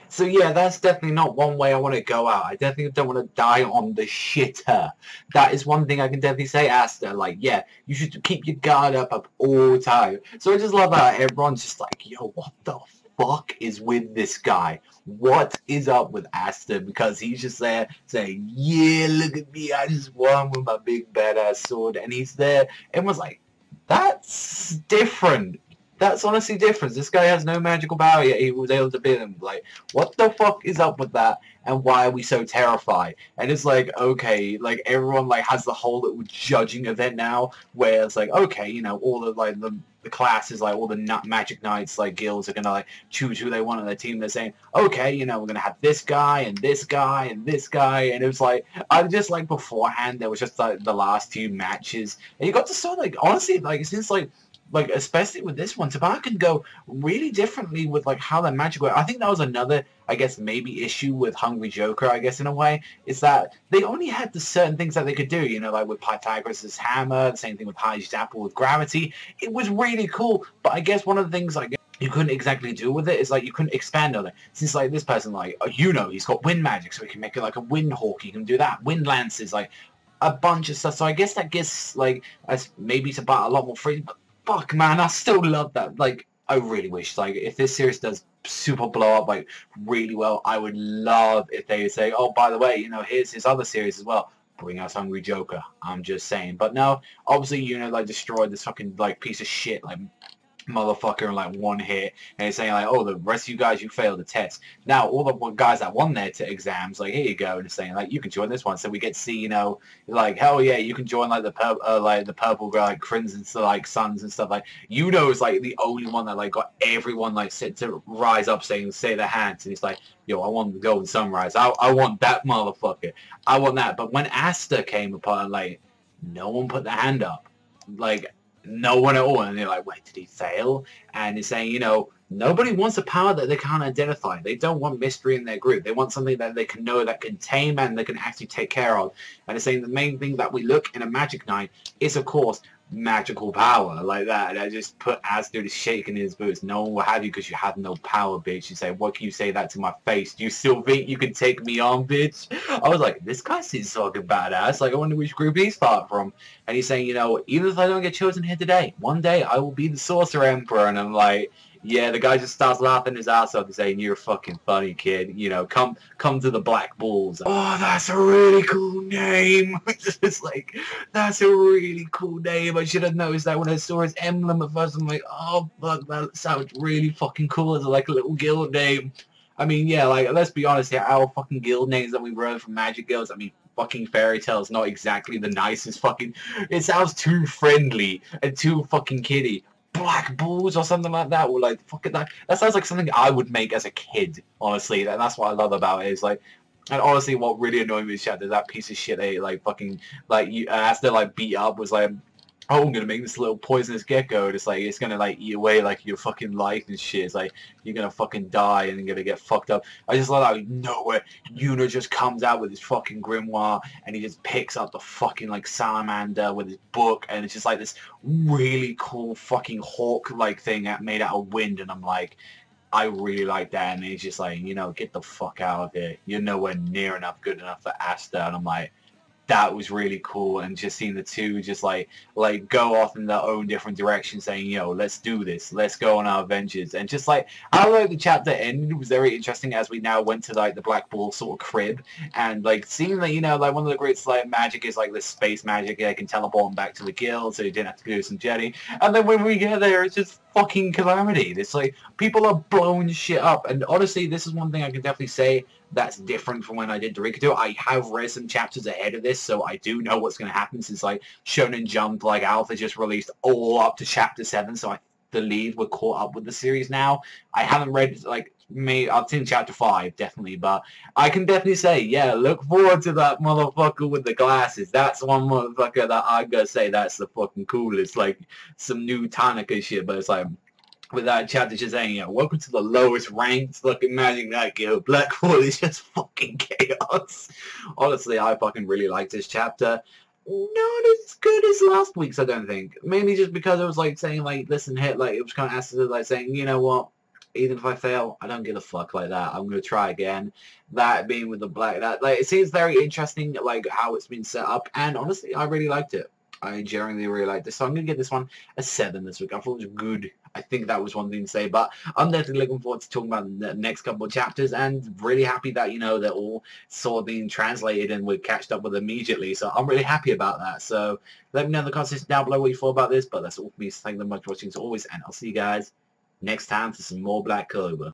So yeah, that's definitely not one way I want to go out. I definitely don't want to die on the shitter. That is one thing I can definitely say, Asta. Like, yeah, you should keep your guard up all the time. So I just love how everyone's just like, yo, what the fuck is with this guy? What is up with Asta? Because he's just there saying, yeah, look at me, I just won with my big badass sword. And he's there. Everyone's like, that's different. That's honestly different. This guy has no magical power yet he was able to beat him. Like, what the fuck is up with that? And why are we so terrified? And it's like, okay, like everyone like has the whole little judging event now, where it's like, okay, you know, all the like the classes, like all the magic knights, like guilds are gonna like choose who they want on their team. They're saying, okay, you know, we're gonna have this guy and this guy and this guy, and it was like, I just like beforehand there was just like the last few matches, and you got to sort of like honestly like since like especially with this one, Tabata can go really differently with like how the magic works. I think that was another, I guess, maybe issue with Hungry Joker, I guess, in a way, is that they only had the certain things that they could do, you know, like with Pythagoras' hammer, the same thing with Heiji's apple with gravity. It was really cool, but I guess one of the things like you couldn't exactly do with it is like you couldn't expand on it. Since like this person, like Yuno, he's got wind magic, so he can make it like a wind hawk, he can do that. Wind lances, like a bunch of stuff. So I guess that gives like us maybe Tabata a lot more freedom. Fuck, man, I still love that. Like, I really wish, like, if this series does super blow up, like, really well, I would love if they say, oh, by the way, you know, here's his other series as well. Bring us Hungry Joker. I'm just saying. But no, obviously, you know, like, destroyed this fucking, like, piece of shit, like, motherfucker in like one hit, and it's saying like, oh, the rest of you guys, you failed the test. Now all the guys that won their exams, like, here you go, and it's saying like, you can join this one. So we get to see, you know, like, hell yeah, you can join like the purple like crimson like suns and stuff. Like, Yuno is like the only one that like got everyone like set to rise up, saying say their hands, and he's like, yo, I want the golden sunrise. I want that motherfucker. I want that. But when Asta came upon, like, no one put their hand up. Like, no one at all. And they're like, wait, did he fail? And it's saying, you know, nobody wants a power that they can't identify. They don't want mystery in their group. They want something that they can know, that can tame, and they can actually take care of. And it's saying the main thing that we look in a Magic Knight is, of course, magical power like that. And I just put Asta to shaking his boots. No one will have you because you have no power, bitch. You say, what can you say that to my face? Do you still think you can take me on, bitch? I was like, this guy seems fucking badass. Like, I wonder which group he's part from. And he's saying, you know, even if I don't get chosen here today, one day I will be the Sorcerer Emperor. And I'm like, yeah, the guy just starts laughing his ass off and saying, you're a fucking funny kid. You know, come to the Black Bulls. Oh, that's a really cool name. It's like, that's a really cool name. I should have noticed that when I saw his emblem at first. I'm like, oh, fuck, that sounds really fucking cool as like a little guild name. I mean, yeah, like, let's be honest here. Our fucking guild names that we learned from Magic Guilds, I mean, fucking Fairy Tail is not exactly the nicest fucking... It sounds too friendly and too fucking kiddie. Black Bulls or something like that, or like fucking that sounds like something I would make as a kid, honestly. That's what I love about it. Is like, and honestly, what really annoyed me is that piece of shit they like fucking like you as they like beat up was like, oh, I'm gonna make this little poisonous gecko, and it's like it's gonna like eat away like your fucking life and shit. It's like you're gonna fucking die and you're gonna get fucked up. I just love how nowhere Yuno just comes out with his fucking grimoire and he just picks up the fucking like salamander with his book, and it's just like this really cool fucking hawk like thing that made out of wind, and I'm like, I really like that. And he's just like, you know, get the fuck out of here. You're nowhere near enough good enough for Asta. And I'm like, that was really cool. And just seeing the two just like go off in their own different directions, saying, yo, let's do this, let's go on our adventures. And just like, I like the chapter ended, it was very interesting as we now went to like the Black Bull sort of crib, and like seeing that, you know, like one of the greats like magic is like this space magic. They can teleport them back to the guild, so you didn't have to do some jetting. And then when we get there, it's just fucking calamity. It's like people are blowing shit up. And honestly, this is one thing I can definitely say that's different from when I did Naruto. I have read some chapters ahead of this, so I do know what's going to happen, since like Shonen Jump like Alpha just released all up to chapter 7, so I believe we're caught up with the series now. I haven't read like I've seen chapter 5 definitely, but I can definitely say, yeah, look forward to that motherfucker with the glasses. That's one motherfucker that I'm gonna say that's the fucking coolest. Like some new Tanaka shit, but it's like with that chapter just saying, you know, welcome to the lowest ranked fucking Magic Knight Guild. Black Hole is just fucking chaos. Honestly, I fucking really like this chapter. Not as good as last week's, I don't think. Mainly just because it was like saying like, listen, hit, like it was kind of asked like saying, you know what, even if I fail, I don't give a fuck like that. I'm gonna try again. That being with the black, that like it seems very interesting, like how it's been set up, and honestly, I really liked it. I genuinely really liked this, so I'm gonna give this one a 7 this week. I thought it was good. I think that was one thing to say, but I'm definitely looking forward to talking about the next couple of chapters, and really happy that, you know, they're all sort of being translated and we're catched up with immediately, so I'm really happy about that. So let me know in the comments down below what you thought about this, but that's all for me, so thank you very much for watching as always, and I'll see you guys next time for some more Black Clover.